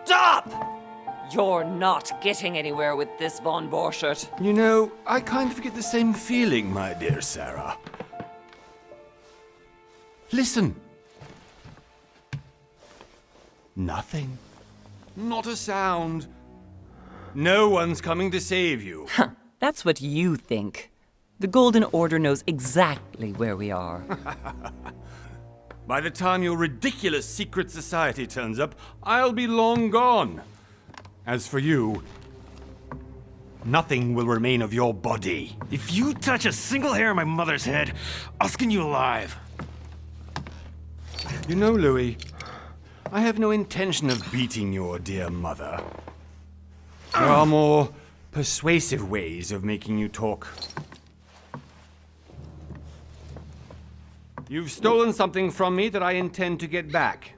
Stop! You're not getting anywhere with this, von Borchert. You know, I kind of get the same feeling, my dear Sarah. Listen. Nothing. Not a sound. No one's coming to save you. That's what you think. The Golden Order knows exactly where we are. By the time your ridiculous secret society turns up, I'll be long gone. As for you, nothing will remain of your body. If you touch a single hair on my mother's head, I'll skin you alive. You know, Louis, I have no intention of beating your dear mother. There are more persuasive ways of making you talk. You've stolen something from me that I intend to get back.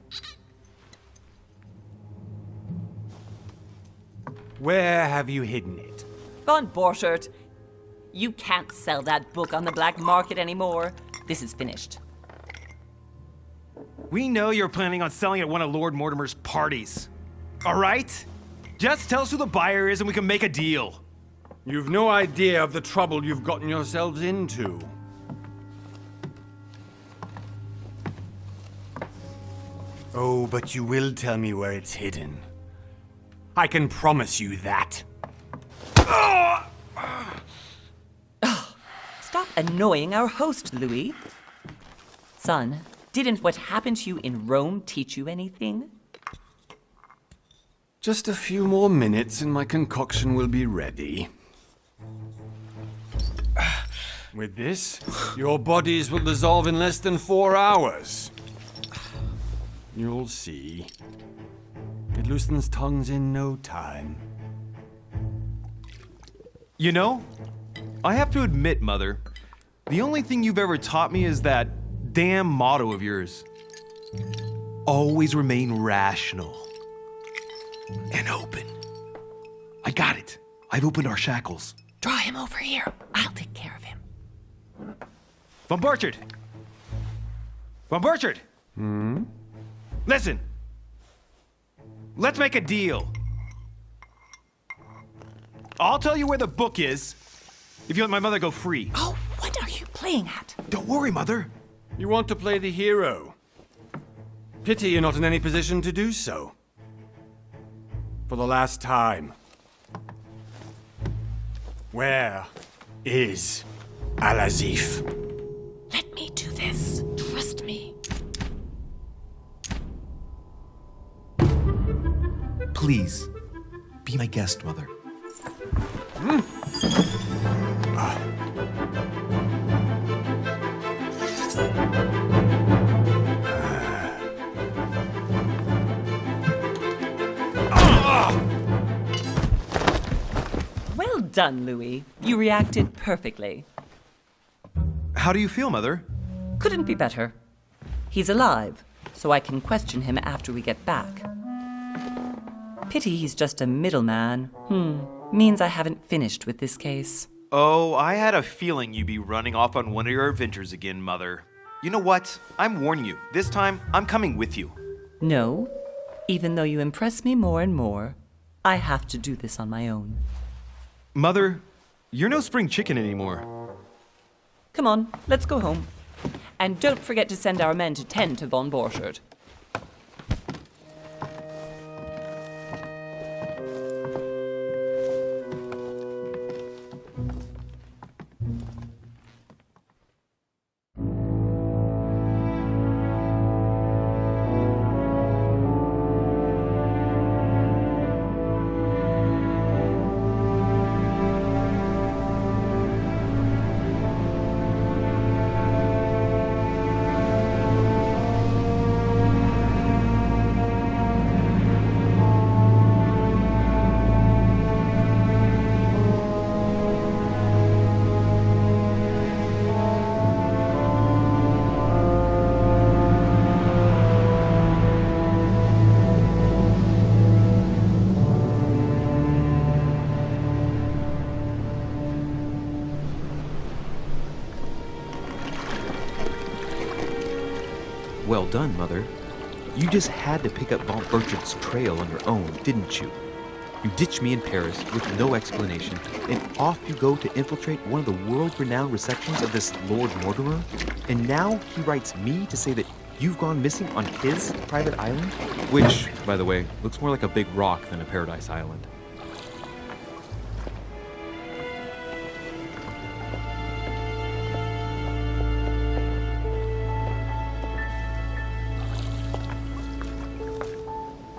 Where have you hidden it? Von Borchert, you can't sell that book on the black market anymore. This is finished. We know you're planning on selling at one of Lord Mortimer's parties. All right? Just tell us who the buyer is and we can make a deal. You've no idea of the trouble you've gotten yourselves into. Oh, but you will tell me where it's hidden. I can promise you that. Stop annoying our host, Louis. Son, didn't what happened to you in Rome teach you anything? Just a few more minutes and my concoction will be ready. With this, your bodies will dissolve in less than 4 hours. You'll see. It loosens tongues in no time. You know, I have to admit, Mother, the only thing you've ever taught me is that damn motto of yours. Always remain rational. And open. I got it. I've opened our shackles. Draw him over here. I'll take care of him. Von Borchert! Von Borchert! Listen. Let's make a deal. I'll tell you where the book is if you let my mother go free. Oh, what are you playing at? Don't worry, Mother. You want to play the hero. Pity you're not in any position to do so. For the last time. Where is Al-Azif? Let me do this. Trust me. Please, be my guest, Mother. Well done, Louis. You reacted perfectly. How do you feel, Mother? Couldn't be better. He's alive, so I can question him after we get back. Pity he's just a middleman. Means I haven't finished with this case. Oh, I had a feeling you'd be running off on one of your adventures again, Mother. You know what? I'm warning you. This time, I'm coming with you. No, even though you impress me more and more, I have to do this on my own. Mother, you're no spring chicken anymore. Come on, let's go home. And don't forget to send our men to tend to von Borchert. Well done, Mother. You just had to pick up Von Burchard's trail on your own, didn't you? You ditched me in Paris with no explanation, and off you go to infiltrate one of the world-renowned receptions of this Lord Mortimer? And now he writes me to say that you've gone missing on his private island? Which, by the way, looks more like a big rock than a paradise island.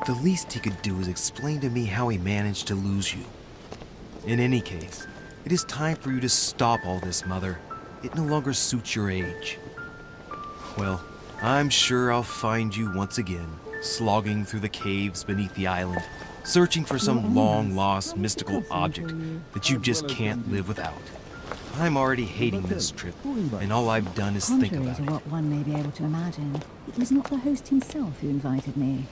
The least he could do is explain to me how he managed to lose you. In any case, it is time for you to stop all this, Mother. It no longer suits your age. Well, I'm sure I'll find you once again, slogging through the caves beneath the island, searching for some long-lost mystical object that you just can't live without. I'm already hating this trip, and all I've done is think Contrary about to it. what one may be able to imagine, it was not the host himself who invited me.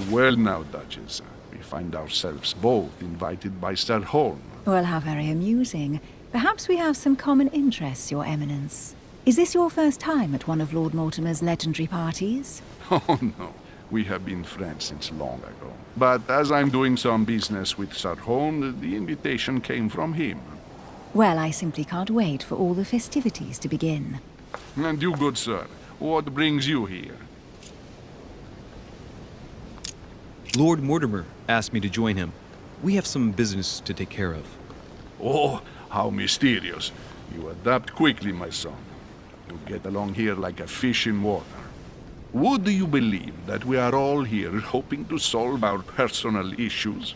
Well now, Duchess, we find ourselves both invited by Sir Holm. Well, how very amusing. Perhaps we have some common interests, Your Eminence. Is this your first time at one of Lord Mortimer's legendary parties? Oh no, we have been friends since long ago. But as I'm doing some business with Sir Holm, the invitation came from him. Well, I simply can't wait for all the festivities to begin. And you, good sir, what brings you here? Lord Mortimer asked me to join him. We have some business to take care of. Oh, how mysterious. You adapt quickly, my son. You get along here like a fish in water. Would you believe that we are all here hoping to solve our personal issues?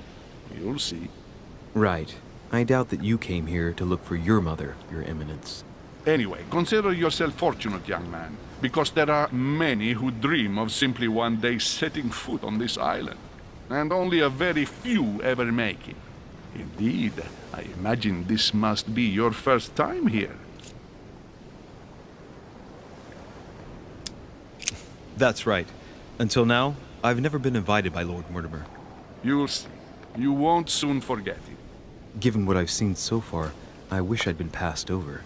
You'll see. Right. I doubt that you came here to look for your mother, Your Eminence. Anyway, consider yourself fortunate, young man, because there are many who dream of simply one day setting foot on this island, and only a very few ever make it. Indeed, I imagine this must be your first time here. That's right. Until now, I've never been invited by Lord Mortimer. You'll see. You won't soon forget it. Given what I've seen so far, I wish I'd been passed over.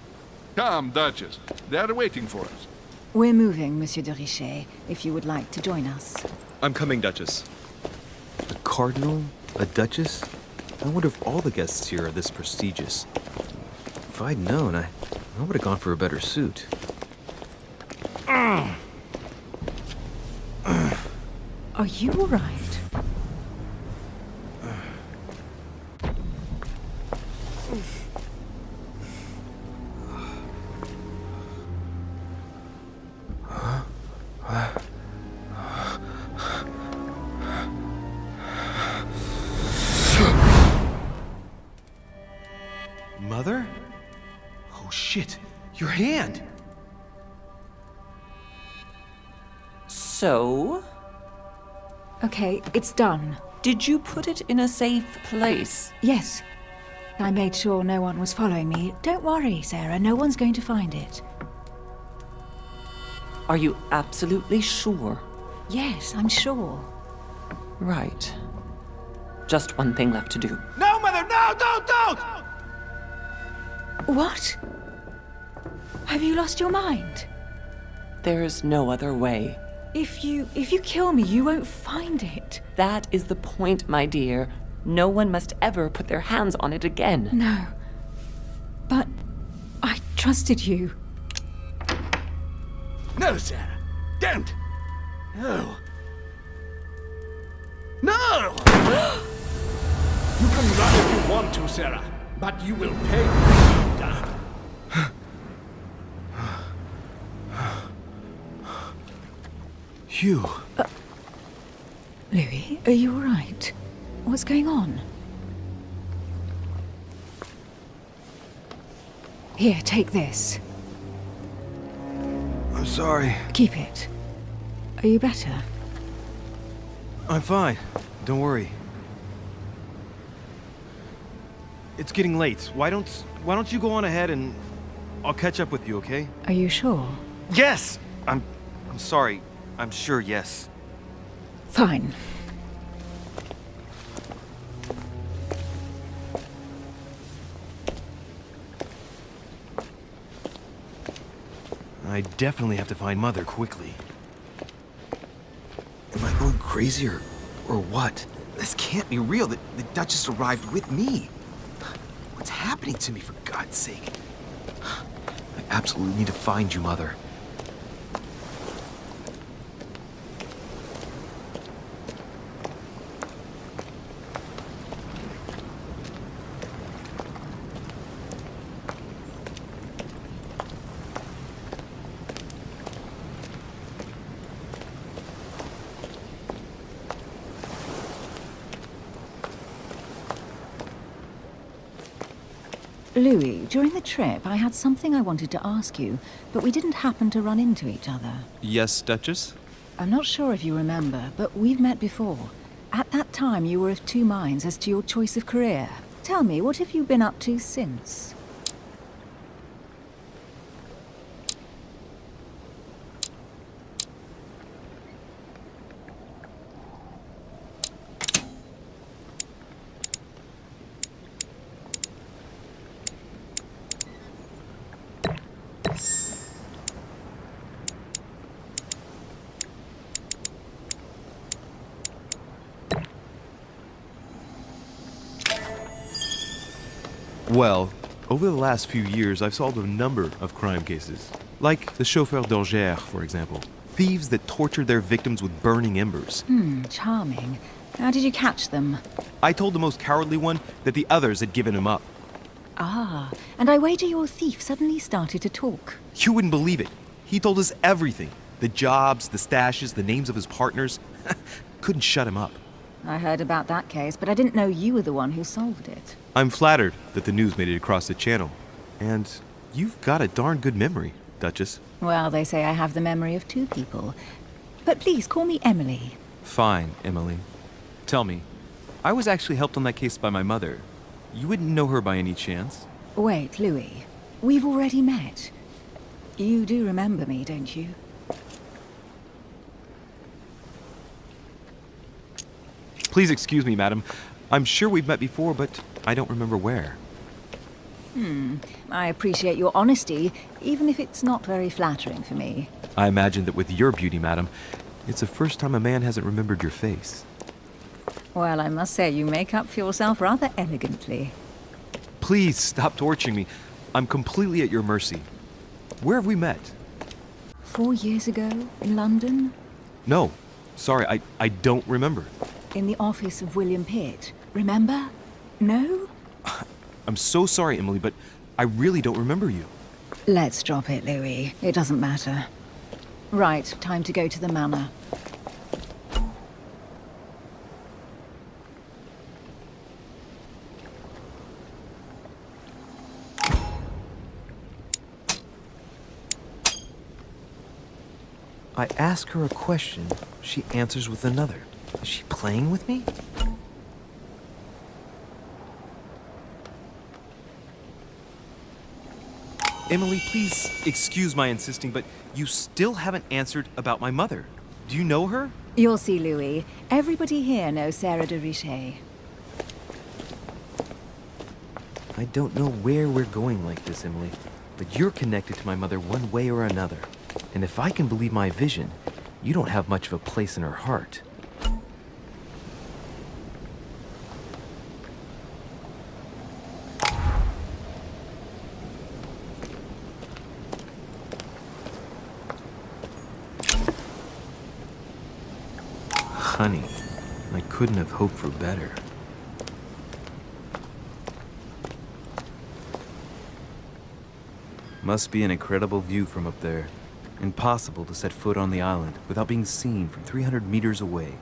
Come, Duchess. They're waiting for us. We're moving, Monsieur de Richet, if you would like to join us. I'm coming, Duchess. A cardinal? A duchess? I wonder if all the guests here are this prestigious. If I'd known, I would have gone for a better suit. Are you all right? Mother? Oh shit, your hand! So, Okay, it's done. did you put it in a safe place? Yes. I made sure no one was following me. Don't worry, Sarah, no one's going to find it. Are you absolutely sure? Yes, I'm sure. Right. Just one thing left to do. No, Mother, no, don't! What? Have you lost your mind? There's no other way. If you kill me, you won't find it. That is the point, my dear. No one must ever put their hands on it again. No. But I trusted you. No, Sarah. Don't. No. No! You can run if you want to, Sarah, but you will pay. Hugh. Louis, are you all right? What's going on? Here, take this. I'm sorry. Keep it. Are you better? I'm fine. Don't worry. It's getting late. Why don't you go on ahead and I'll catch up with you, okay? Are you sure? Yes! I'm sorry. I'm sure, yes. Fine. I definitely have to find Mother quickly. crazy or what? This can't be real. The Duchess arrived with me. What's happening to me, for God's sake? I absolutely need to find you, Mother. Louis, during the trip, I had something I wanted to ask you, but we didn't happen to run into each other. Yes, Duchess? I'm not sure if you remember, but we've met before. At that time, you were of two minds as to your choice of career. Tell me, what have you been up to since? Well, over the last few years, I've solved a number of crime cases. Like the chauffeur d'Orgères, for example. Thieves that tortured their victims with burning embers. Charming. How did you catch them? I told the most cowardly one that the others had given him up. Ah, and I wager your thief suddenly started to talk. You wouldn't believe it. He told us everything. The jobs, the stashes, the names of his partners. Couldn't shut him up. I heard about that case, but I didn't know you were the one who solved it. I'm flattered that the news made it across the channel. And you've got a darn good memory, Duchess. Well, they say I have the memory of two people. But please, call me Emily. Fine, Emily. Tell me, I was actually helped on that case by my mother. You wouldn't know her by any chance? Wait, Louis. We've already met. You do remember me, don't you? Please excuse me, madam. I'm sure we've met before, but I don't remember where. I appreciate your honesty, even if it's not very flattering for me. I imagine that with your beauty, madam, it's the first time a man hasn't remembered your face. Well, I must say you make up for yourself rather elegantly. Please stop torturing me. I'm completely at your mercy. Where have we met? 4 years ago, in London? No. Sorry, I don't remember. In the office of William Pitt. Remember? No? I'm so sorry, Emily, but I really don't remember you. Let's drop it, Louis. It doesn't matter. Right, time to go to the manor. I ask her a question, she answers with another. Is she playing with me? Emily, please excuse my insisting, but you still haven't answered about my mother. Do you know her? You'll see, Louis. Everybody here knows Sarah de Richet. I don't know where we're going like this, Emily, but you're connected to my mother one way or another. And if I can believe my vision, you don't have much of a place in her heart. Honey, I couldn't have hoped for better. Must be an incredible view from up there. Impossible to set foot on the island without being seen from 300 meters away.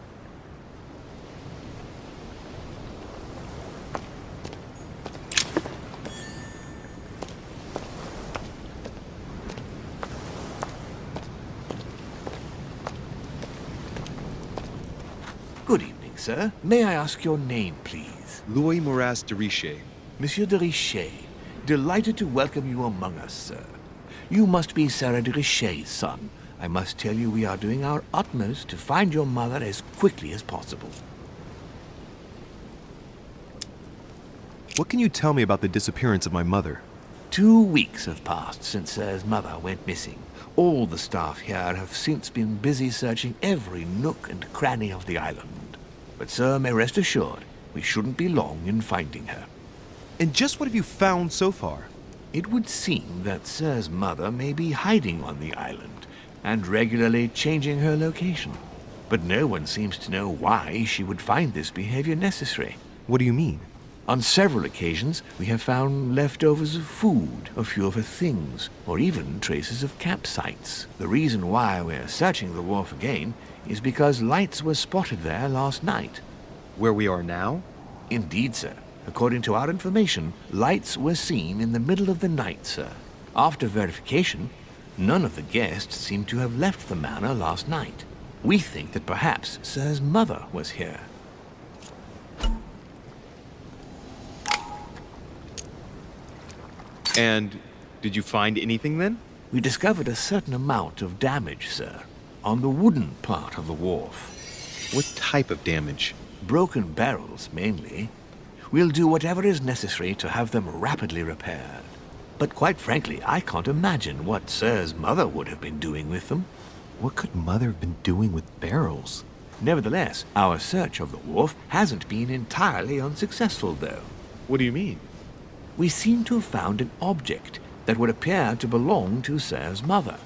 Good evening, sir. May I ask your name, please? Louis Moras de Richet. Monsieur de Richet. Delighted to welcome you among us, sir. You must be Sarah de Richet's son. I must tell you we are doing our utmost to find your mother as quickly as possible. What can you tell me about the disappearance of my mother? 2 weeks have passed since Sir's mother went missing. All the staff here have since been busy searching every nook and cranny of the island. But Sir may rest assured, we shouldn't be long in finding her. And just what have you found so far? It would seem that Sir's mother may be hiding on the island and regularly changing her location. But no one seems to know why she would find this behavior necessary. What do you mean? On several occasions, we have found leftovers of food, a few of her things, or even traces of campsites. The reason why we're searching the wharf again is because lights were spotted there last night. Where we are now? Indeed, sir. According to our information, lights were seen in the middle of the night, sir. After verification, none of the guests seem to have left the manor last night. We think that perhaps Sir's mother was here. And did you find anything then? We discovered a certain amount of damage, sir, on the wooden part of the wharf. What type of damage? Broken barrels, mainly. We'll do whatever is necessary to have them rapidly repaired. But quite frankly, I can't imagine what Sir's mother would have been doing with them. What could Mother have been doing with barrels? Nevertheless, our search of the wharf hasn't been entirely unsuccessful, though. What do you mean? We seem to have found an object that would appear to belong to Sir's mother.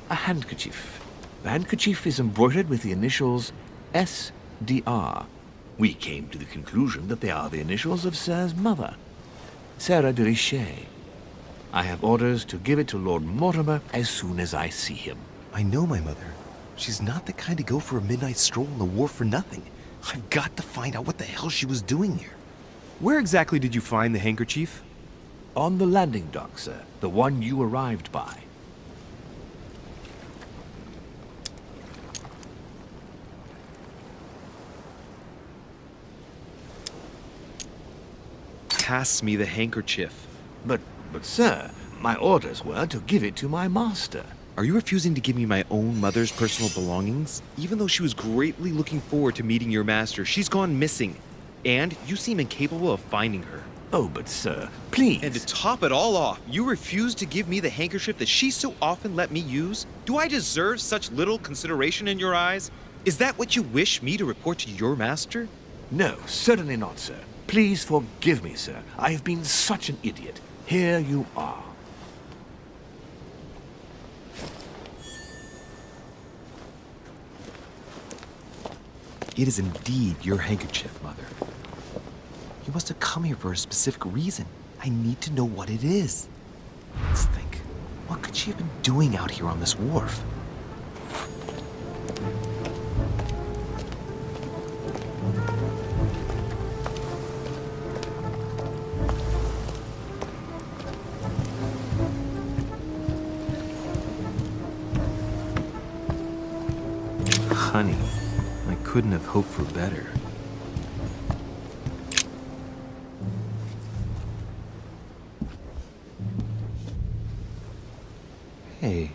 A handkerchief. The handkerchief is embroidered with the initials SDR. We came to the conclusion that they are the initials of Sir's mother, Sarah de Richet. I have orders to give it to Lord Mortimer as soon as I see him. I know my mother. She's not the kind to go for a midnight stroll on the wharf for nothing. I've got to find out what the hell she was doing here. Where exactly did you find the handkerchief? On the landing dock, sir. The one you arrived by. Pass me the handkerchief. But sir, my orders were to give it to my master. Are you refusing to give me my own mother's personal belongings? Even though she was greatly looking forward to meeting your master, she's gone missing. And you seem incapable of finding her. Oh, but sir, please. And to top it all off, you refuse to give me the handkerchief that she so often let me use? Do I deserve such little consideration in your eyes? Is that what you wish me to report to your master? No, certainly not, sir. Please forgive me, sir. I have been such an idiot. Here you are. It is indeed your handkerchief, Mother. You must have come here for a specific reason. I need to know what it is. Let's think. What could she have been doing out here on this wharf? Honey, I couldn't have hoped for better. Hey,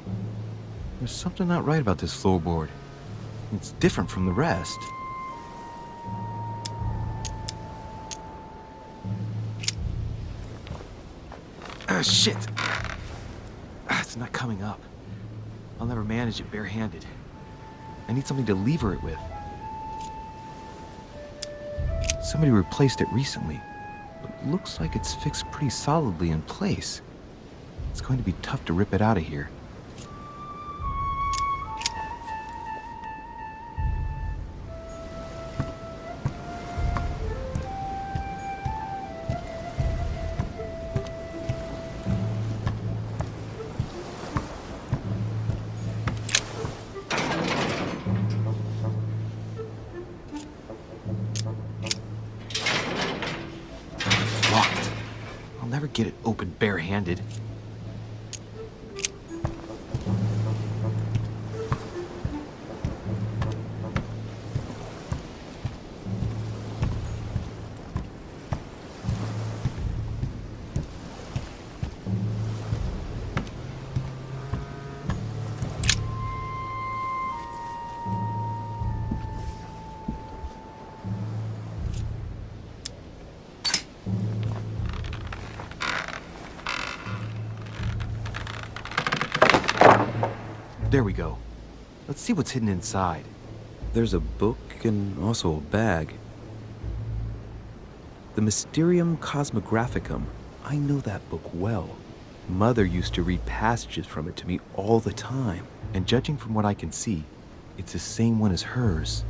there's something not right about this floorboard. It's different from the rest. Ah, shit! It's not coming up. I'll never manage it barehanded. I need something to lever it with. Somebody replaced it recently, but looks like it's fixed pretty solidly in place. It's going to be tough to rip it out of here. Locked. I'll never get it open barehanded. There we go. Let's see what's hidden inside. There's a book and also a bag. The Mysterium Cosmographicum. I know that book well. Mother used to read passages from it to me all the time. And judging from what I can see, it's the same one as hers.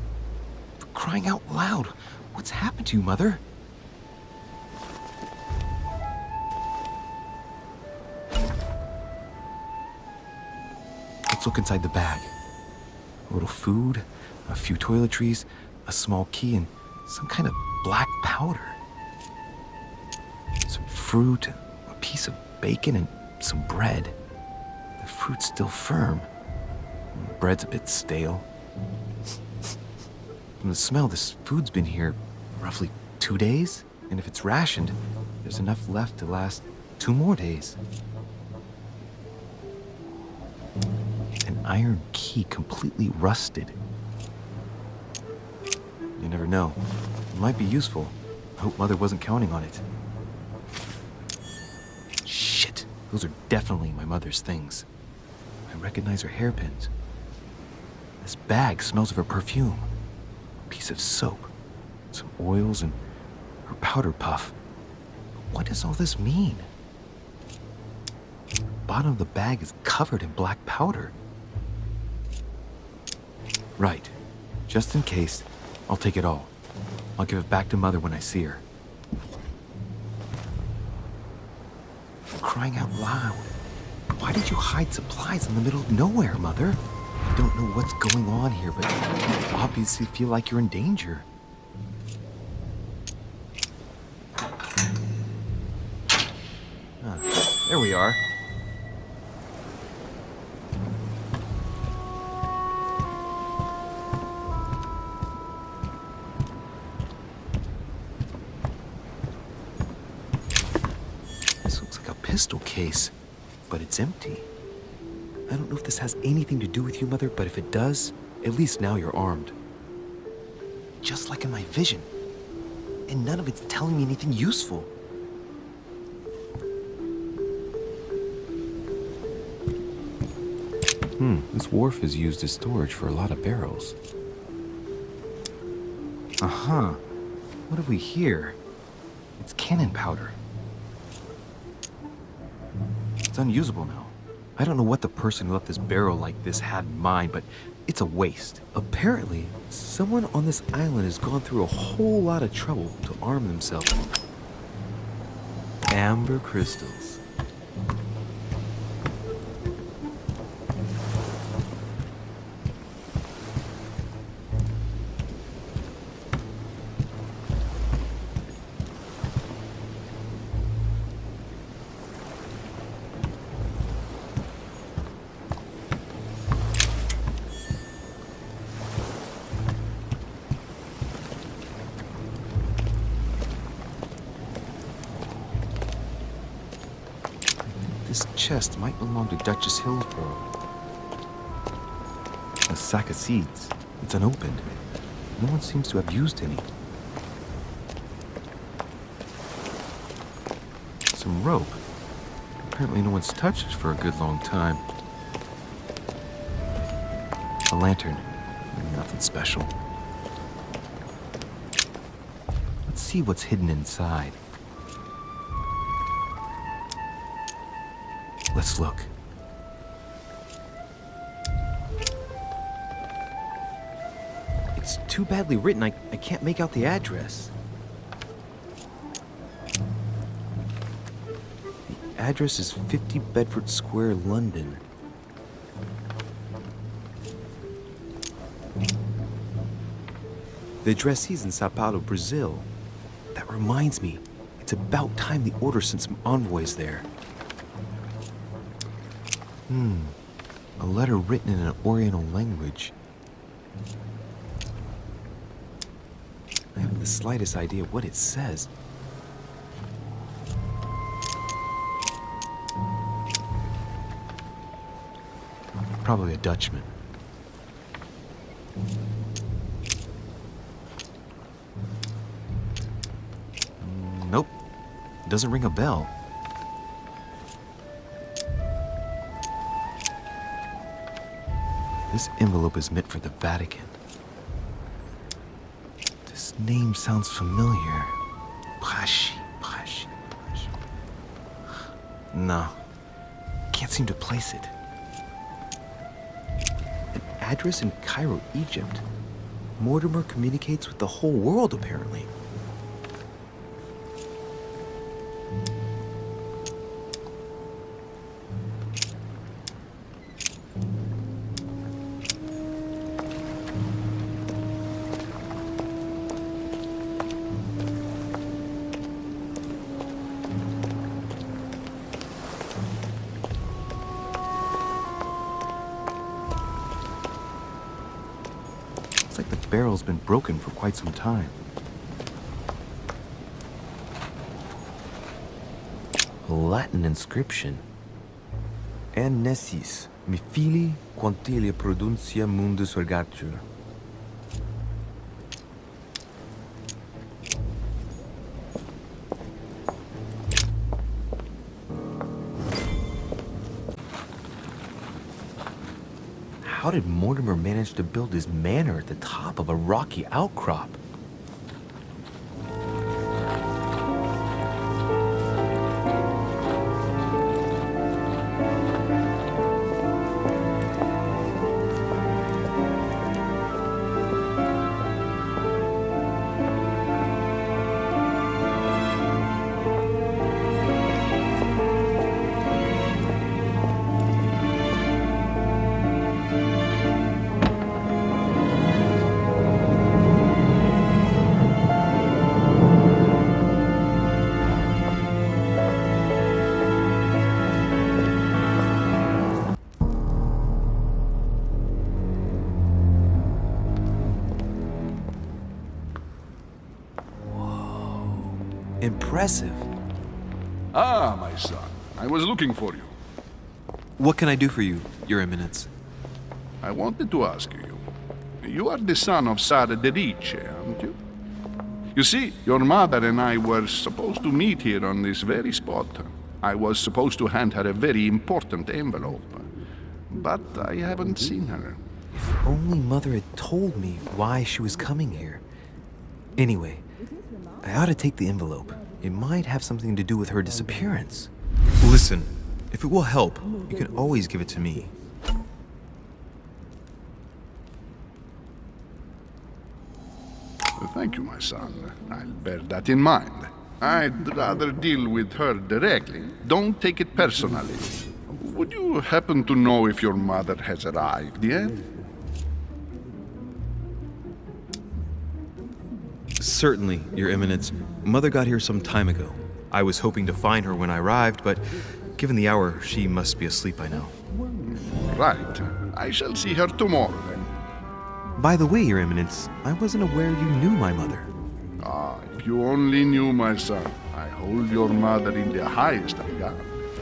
For crying out loud, what's happened to you, Mother? Let's look inside the bag. A little food, a few toiletries, a small key, and some kind of black powder. Some fruit, a piece of bacon, and some bread. The fruit's still firm. The bread's a bit stale. From the smell, this food's been here roughly 2 days. And if it's rationed, there's enough left to last 2 more days. An iron key completely rusted. You never know. It might be useful. I hope Mother wasn't counting on it. Shit! Those are definitely my mother's things. I recognize her hairpins. This bag smells of her perfume. A piece of soap, some oils, and her powder puff. But what does all this mean? The bottom of the bag is covered in black powder. Right. Just in case, I'll take it all. I'll give it back to Mother when I see her. For crying out loud. Why did you hide supplies in the middle of nowhere, Mother? I don't know what's going on here, but you obviously feel like you're in danger. There we are. This looks like a pistol case, but it's empty. I don't know if this has anything to do with you, Mother, but if it does, at least now you're armed. Just like in my vision. And none of it's telling me anything useful. This wharf is used as storage for a lot of barrels. Uh-huh. What have we here? It's cannon powder. It's unusable now. I don't know what the person who left this barrel like this had in mind, but it's a waste. Apparently, someone on this island has gone through a whole lot of trouble to arm themselves. Amber crystals. This chest might belong to Duchess Hillsborough. A sack of seeds. It's unopened. No one seems to have used any. Some rope. Apparently no one's touched it for a good long time. A lantern. Nothing special. Let's see what's hidden inside. Let's look. It's too badly written, I can't make out the address. The address is 50 Bedford Square, London. The addressee's in Sao Paulo, Brazil. That reminds me, it's about time the Order sent some envoys there. A letter written in an Oriental language. I haven't the slightest idea what it says. Probably a Dutchman. Nope. Doesn't ring a bell. This envelope is meant for the Vatican. This name sounds familiar. Pashi. No, can't seem to place it. An address in Cairo, Egypt. Mortimer communicates with the whole world, apparently. Looks like the barrel's been broken for quite some time. A Latin inscription. En nessis, mi fili, quantilia produncia mundus ergatur. How did Mortimer manage to build his manor at the top of a rocky outcrop? Impressive. Ah, my son. I was looking for you. What can I do for you, Your Eminence? I wanted to ask you. You are the son of Sara de Riche, aren't you? You see, your mother and I were supposed to meet here on this very spot. I was supposed to hand her a very important envelope. But I haven't seen her. If only Mother had told me why she was coming here. Anyway, I ought to take the envelope. It might have something to do with her disappearance. Listen, if it will help, you can always give it to me. Thank you, my son. I'll bear that in mind. I'd rather deal with her directly. Don't take it personally. Would you happen to know if your mother has arrived yet? Certainly, Your Eminence. Mother got here some time ago. I was hoping to find her when I arrived, but given the hour, she must be asleep by now. Right. I shall see her tomorrow, then. By the way, Your Eminence, I wasn't aware you knew my mother. Ah, if you only knew, my son. I hold your mother in the highest regard.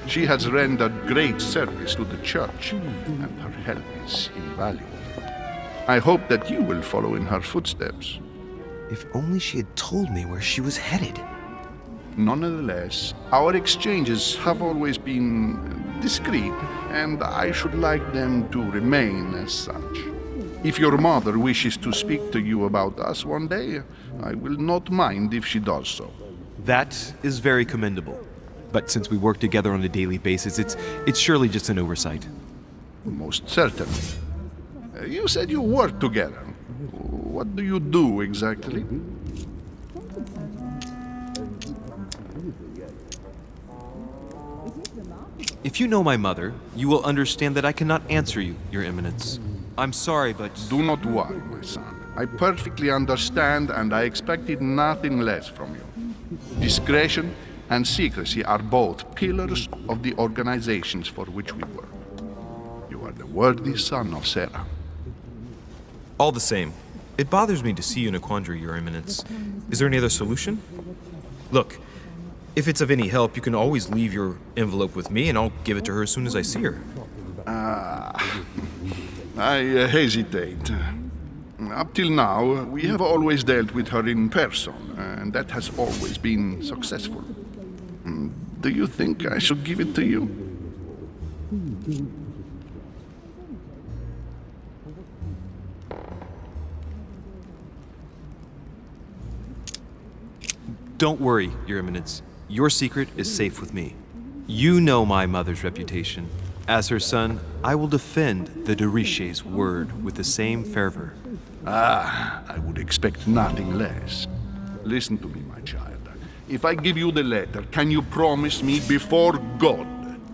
She has rendered great service to the church, and her help is invaluable. I hope that you will follow in her footsteps. If only she had told me where she was headed. Nonetheless, our exchanges have always been discreet, and I should like them to remain as such. If your mother wishes to speak to you about us one day, I will not mind if she does so. That is very commendable. But since we work together on a daily basis, it's surely just an oversight. Most certainly. You said you work together. What do you do exactly? If you know my mother, you will understand that I cannot answer you, Your Eminence. I'm sorry, but... Do not worry, my son. I perfectly understand, and I expected nothing less from you. Discretion and secrecy are both pillars of the organizations for which we work. You are the worthy son of Sarah. All the same, it bothers me to see you in a quandary, Your Eminence. Is there any other solution? Look, if it's of any help, you can always leave your envelope with me, and I'll give it to her as soon as I see her. I hesitate. Up till now, we have always dealt with her in person, and that has always been successful. Do you think I should give it to you? Don't worry, Your Eminence. Your secret is safe with me. You know my mother's reputation. As her son, I will defend the de Richet's word with the same fervor. Ah, I would expect nothing less. Listen to me, my child. If I give you the letter, can you promise me before God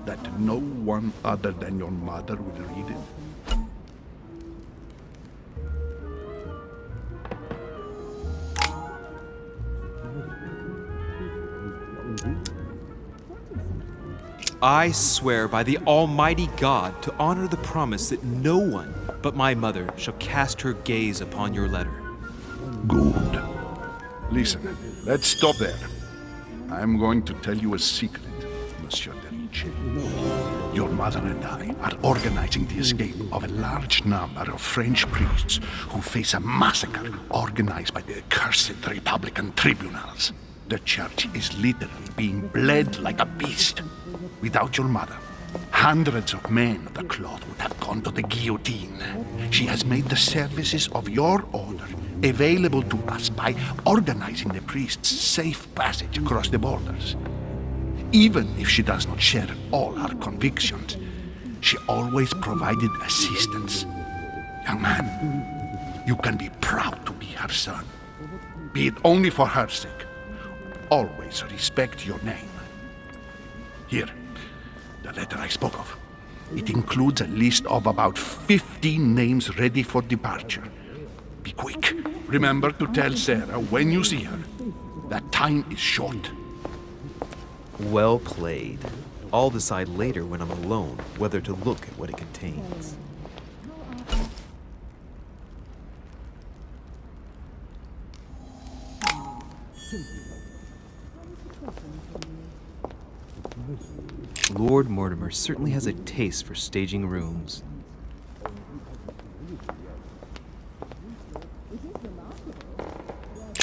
that no one other than your mother will read it? I swear by the Almighty God to honor the promise that no one but my mother shall cast her gaze upon your letter. Good. Listen, let's stop there. I'm going to tell you a secret, Monsieur de Richet. Your mother and I are organizing the escape of a large number of French priests who face a massacre organized by the accursed Republican tribunals. The church is literally being bled like a beast. Without your mother, hundreds of men of the cloth would have gone to the guillotine. She has made the services of your order available to us by organizing the priests' safe passage across the borders. Even if she does not share all our convictions, she always provided assistance. Young man, you can be proud to be her son. Be it only for her sake. Always respect your name. Here, the letter I spoke of. It includes a list of about 15 names ready for departure. Be quick. Remember to tell Sarah when you see her that time is short. Well played. I'll decide later when I'm alone whether to look at what it contains. Lord Mortimer certainly has a taste for staging rooms.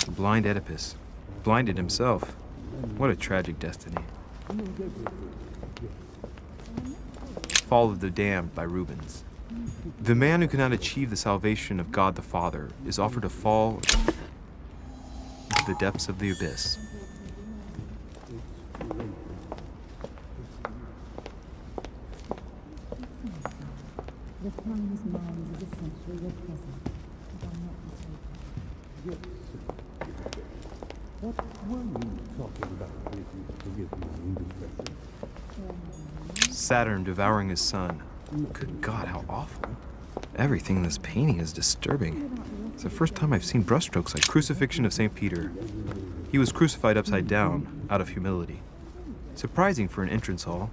Blind Oedipus. Blinded himself. What a tragic destiny. Fall of the Damned by Rubens. The man who cannot achieve the salvation of God the Father is offered to fall into the depths of the abyss. Saturn devouring his son. Good God, how awful. Everything in this painting is disturbing. It's the first time I've seen brushstrokes like Crucifixion of St. Peter. He was crucified upside down, out of humility. Surprising for an entrance hall.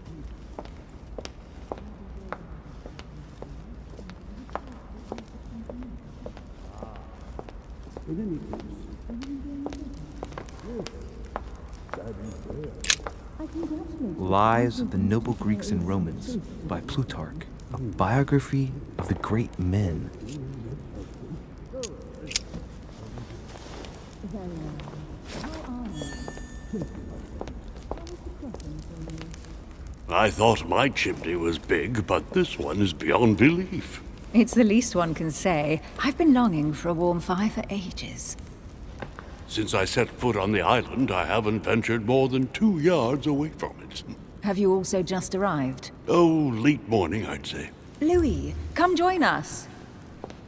Lives of the Noble Greeks and Romans by Plutarch, a biography of the great men. I thought my chimney was big, but this one is beyond belief. It's the least one can say. I've been longing for a warm fire for ages. Since I set foot on the island, I haven't ventured more than 2 yards away from it. Have you also just arrived? Oh, late morning, I'd say. Louis, come join us.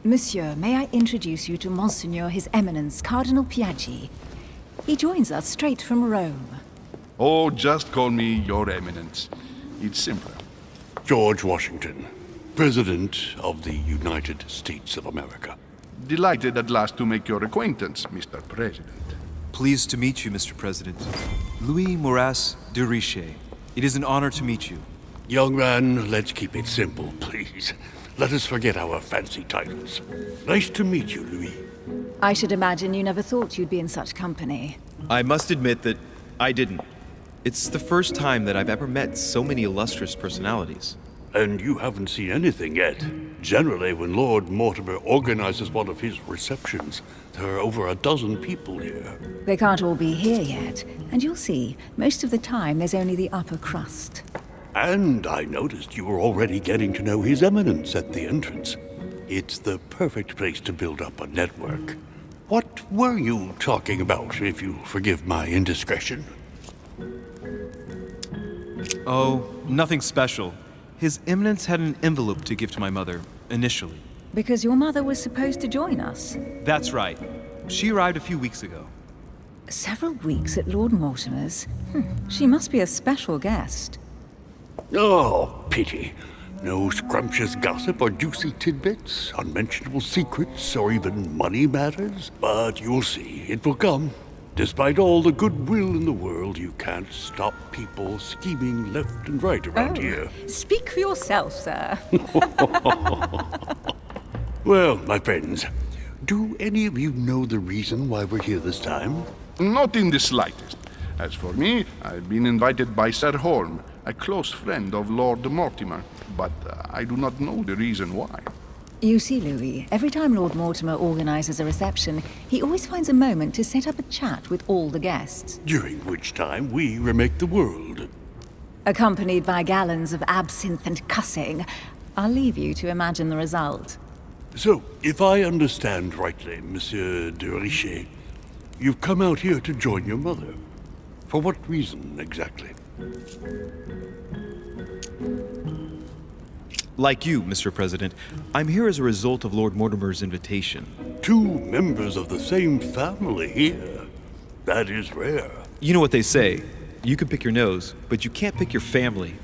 Monsieur, may I introduce you to Monseigneur His Eminence, Cardinal Piaggi. He joins us straight from Rome. Oh, just call me Your Eminence. It's simpler. George Washington, President of the United States of America. Delighted at last to make your acquaintance, Mr. President. Pleased to meet you, Mr. President. Louis Moras de Richet. It is an honor to meet you. Young man, let's keep it simple, please. Let us forget our fancy titles. Nice to meet you, Louis. I should imagine you never thought you'd be in such company. I must admit that I didn't. It's the first time that I've ever met so many illustrious personalities. And you haven't seen anything yet. Generally, when Lord Mortimer organizes one of his receptions, there are over a dozen people here. They can't all be here yet, and you'll see, most of the time there's only the upper crust. And I noticed you were already getting to know His Eminence at the entrance. It's the perfect place to build up a network. What were you talking about, if you forgive my indiscretion? Oh, nothing special. His Eminence had an envelope to give to my mother, initially. Because your mother was supposed to join us. That's right. She arrived a few weeks ago. Several weeks at Lord Mortimer's. She must be a special guest. Oh, pity. No scrumptious gossip or juicy tidbits, unmentionable secrets, or even money matters. But you'll see, it will come. Despite all the goodwill in the world, you can't stop people scheming left and right around here. Speak for yourself, sir. Well, my friends, do any of you know the reason why we're here this time? Not in the slightest. As for me, I've been invited by Sir Holm, a close friend of Lord Mortimer, but I do not know the reason why. You see, Louis, every time Lord Mortimer organizes a reception, he always finds a moment to set up a chat with all the guests. During which time we remake the world. Accompanied by gallons of absinthe and cussing. I'll leave you to imagine the result. So, if I understand rightly, Monsieur de Richet, you've come out here to join your mother. For what reason, exactly? Like you, Mr. President, I'm here as a result of Lord Mortimer's invitation. 2 members of the same family here. That is rare. You know what they say. You can pick your nose, but you can't pick your family.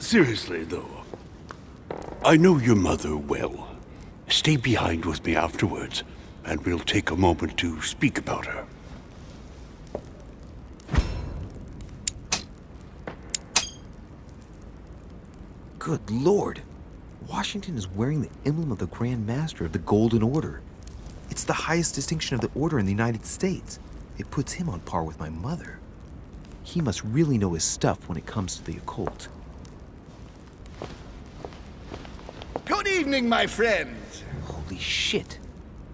Seriously, though, I know your mother well. Stay behind with me afterwards, and we'll take a moment to speak about her. Good Lord! Washington is wearing the emblem of the Grand Master of the Golden Order. It's the highest distinction of the Order in the United States. It puts him on par with my mother. He must really know his stuff when it comes to the occult. Good evening, my friends. Holy shit!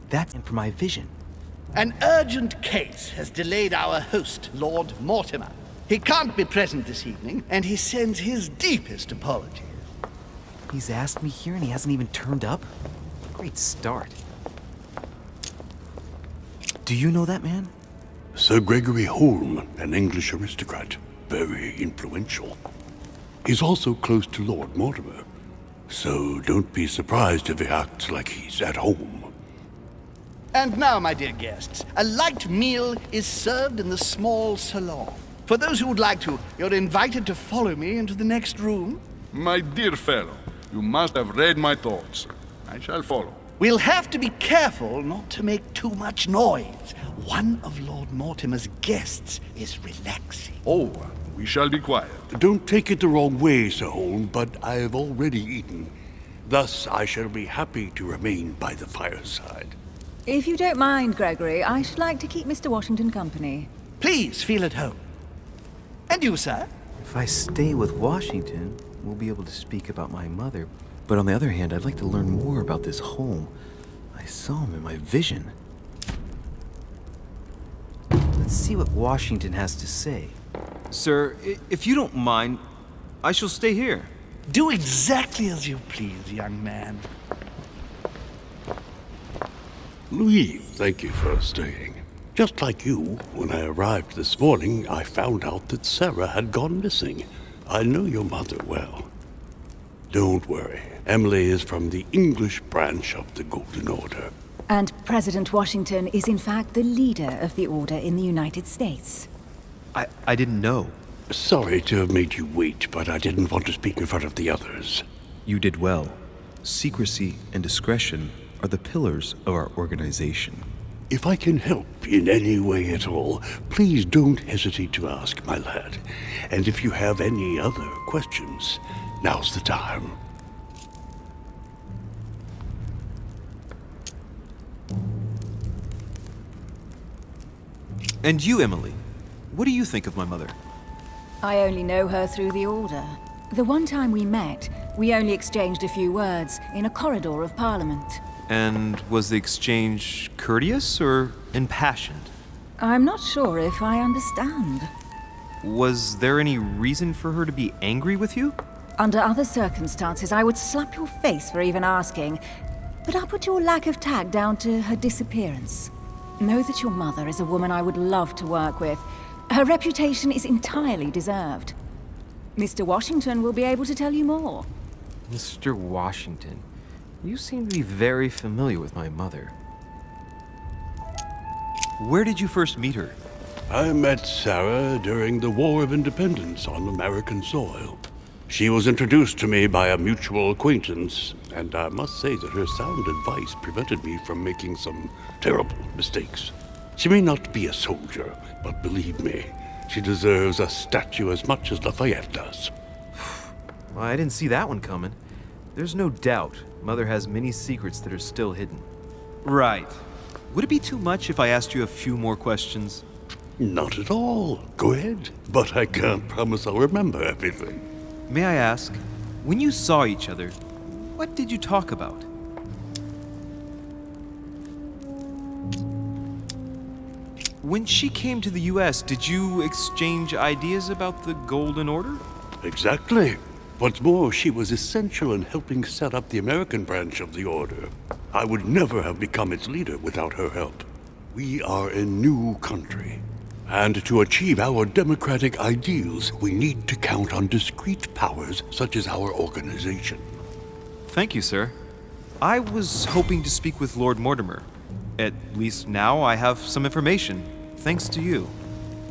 That's for my vision. An urgent case has delayed our host, Lord Mortimer. He can't be present this evening, and he sends his deepest apologies. He's asked me here and he hasn't even turned up? Great start. Do you know that man? Sir Gregory Holm, an English aristocrat, very influential. He's also close to Lord Mortimer, so don't be surprised if he acts like he's at home. And now, my dear guests, a light meal is served in the small salon. For those who would like to, you're invited to follow me into the next room. My dear fellow, you must have read my thoughts. I shall follow. We'll have to be careful not to make too much noise. One of Lord Mortimer's guests is relaxing. Oh, we shall be quiet. Don't take it the wrong way, Sir Holm, but I have already eaten. Thus, I shall be happy to remain by the fireside. If you don't mind, Gregory, I should like to keep Mr. Washington company. Please feel at home. And you, sir? If I stay with Washington, we'll be able to speak about my mother. But on the other hand, I'd like to learn more about this home. I saw him in my vision. Let's see what Washington has to say. Sir, if you don't mind, I shall stay here. Do exactly as you please, young man. Louis, thank you for staying. Just like you, when I arrived this morning, I found out that Sarah had gone missing. I know your mother well. Don't worry. Emily is from the English branch of the Golden Order. And President Washington is in fact the leader of the Order in the United States. I didn't know. Sorry to have made you wait, but I didn't want to speak in front of the others. You did well. Secrecy and discretion are the pillars of our organization. If I can help in any way at all, please don't hesitate to ask, my lad. And if you have any other questions, now's the time. And you, Emily, what do you think of my mother? I only know her through the Order. The one time we met, we only exchanged a few words in a corridor of Parliament. And was the exchange courteous or impassioned? I'm not sure if I understand. Was there any reason for her to be angry with you? Under other circumstances, I would slap your face for even asking, but I'll put your lack of tact down to her disappearance. Know that your mother is a woman I would love to work with. Her reputation is entirely deserved. Mr. Washington will be able to tell you more. Mr. Washington, you seem to be very familiar with my mother. Where did you first meet her? I met Sarah during the War of Independence on American soil. She was introduced to me by a mutual acquaintance, and I must say that her sound advice prevented me from making some terrible mistakes. She may not be a soldier, but believe me, she deserves a statue as much as Lafayette does. Well, I didn't see that one coming. There's no doubt Mother has many secrets that are still hidden. Right. Would it be too much if I asked you a few more questions? Not at all. Go ahead. But I can't promise I'll remember everything. May I ask, when you saw each other, what did you talk about? When she came to the US, did you exchange ideas about the Golden Order? Exactly. What's more, she was essential in helping set up the American branch of the Order. I would never have become its leader without her help. We are a new country. And to achieve our democratic ideals, we need to count on discrete powers such as our organization. Thank you, sir. I was hoping to speak with Lord Mortimer. At least now I have some information, thanks to you.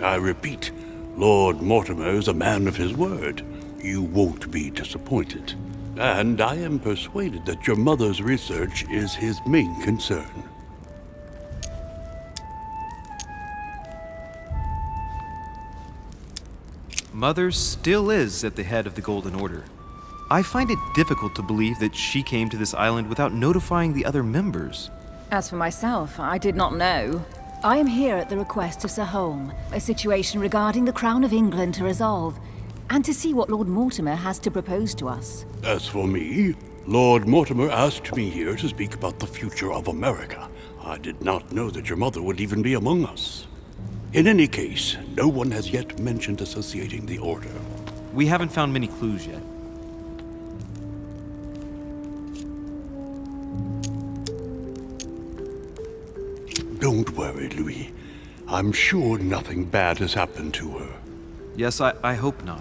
I repeat, Lord Mortimer is a man of his word. You won't be disappointed. And I am persuaded that your mother's research is his main concern. Mother still is at the head of the Golden Order. I find it difficult to believe that she came to this island without notifying the other members. As for myself, I did not know. I am here at the request of Sir Holm, a situation regarding the Crown of England to resolve, and to see what Lord Mortimer has to propose to us. As for me, Lord Mortimer asked me here to speak about the future of America. I did not know that your mother would even be among us. In any case, no one has yet mentioned associating the Order. We haven't found many clues yet. Don't worry, Louis. I'm sure nothing bad has happened to her. Yes, I hope not.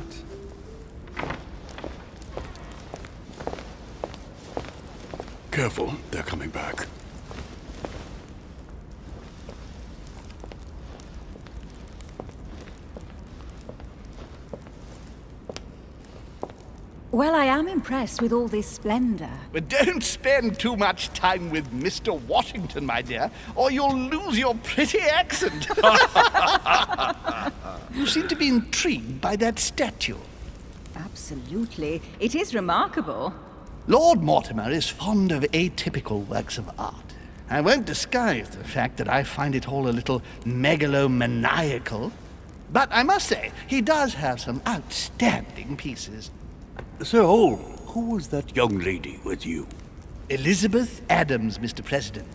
Careful, they're coming back. Well, I am impressed with all this splendor. But don't spend too much time with Mr. Washington, my dear, or you'll lose your pretty accent. You seem to be intrigued by that statue. Absolutely. It is remarkable. Lord Mortimer is fond of atypical works of art. I won't disguise the fact that I find it all a little megalomaniacal. But I must say, he does have some outstanding pieces. Sir Holm, who was that young lady with you? Elizabeth Adams, Mr. President.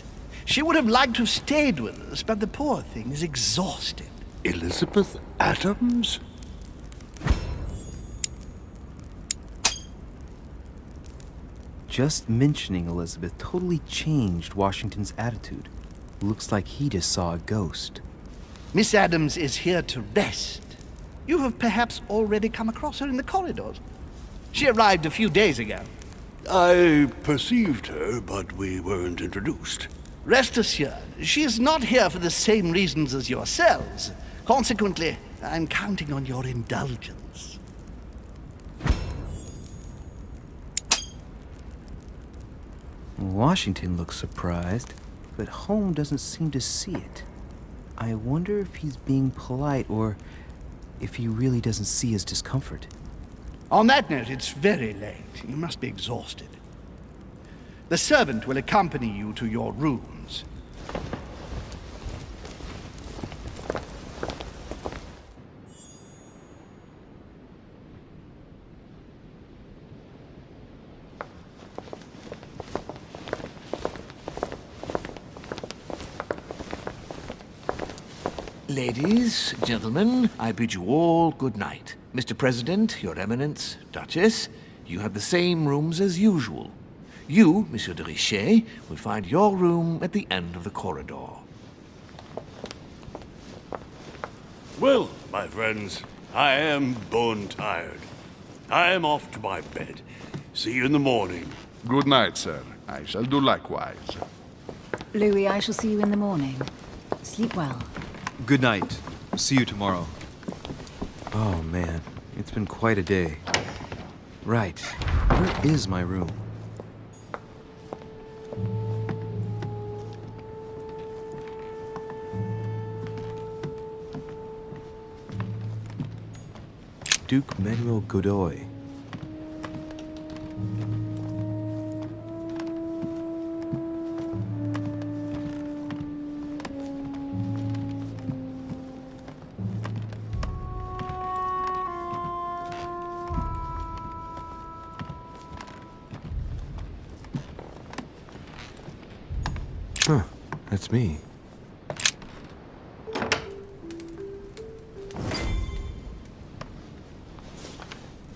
She would have liked to have stayed with us, but the poor thing is exhausted. Elizabeth Adams? Just mentioning Elizabeth totally changed Washington's attitude. Looks like he just saw a ghost. Miss Adams is here to rest. You have perhaps already come across her in the corridors. She arrived a few days ago. I perceived her, but we weren't introduced. Rest assured, she is not here for the same reasons as yourselves. Consequently, I'm counting on your indulgence. Washington looks surprised, but Holm doesn't seem to see it. I wonder if he's being polite or if he really doesn't see his discomfort. On that note, it's very late. You must be exhausted. The servant will accompany you to your rooms. Ladies, gentlemen, I bid you all good night. Mr. President, Your Eminence, Duchess, You have the same rooms as usual. You, Monsieur de Richet, will find your room at the end of the corridor. Well, my friends, I am bone tired. I am off to my bed. See you in the morning. Good night, sir. I shall do likewise. Louis, I shall see you in the morning. Sleep well. Good night. See you tomorrow. Oh, man. It's been quite a day. Right. Where is my room? Duke Manuel Godoy. Huh, that's me.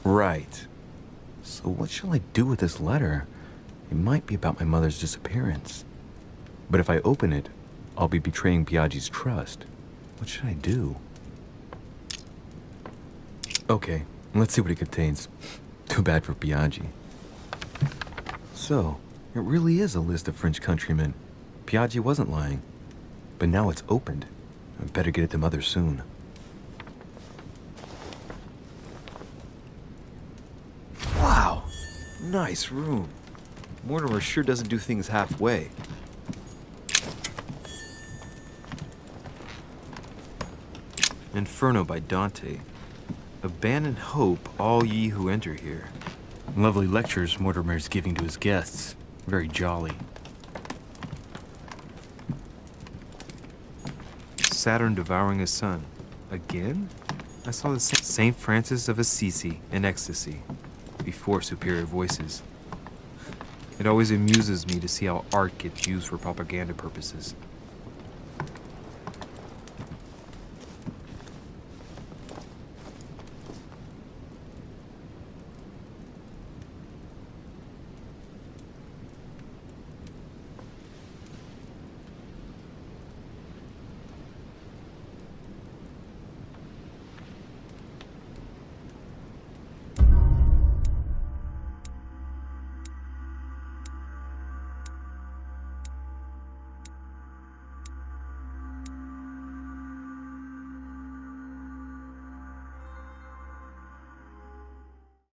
Right. So what shall I do with this letter? It might be about my mother's disappearance. But if I open it, I'll be betraying Biaggi's trust. What should I do? Okay, let's see what it contains. Too bad for Biaggi. So, it really is a list of French countrymen. Biaggi wasn't lying. But now it's opened. I better get it to Mother soon. Wow! Nice room. Mortimer sure doesn't do things halfway. Inferno by Dante. Abandon hope, all ye who enter here. Lovely lectures Mortimer's giving to his guests. Very jolly. Saturn devouring his sun. Again? I saw the same St. Francis of Assisi in ecstasy, before Superior Voices. It always amuses me to see how art gets used for propaganda purposes.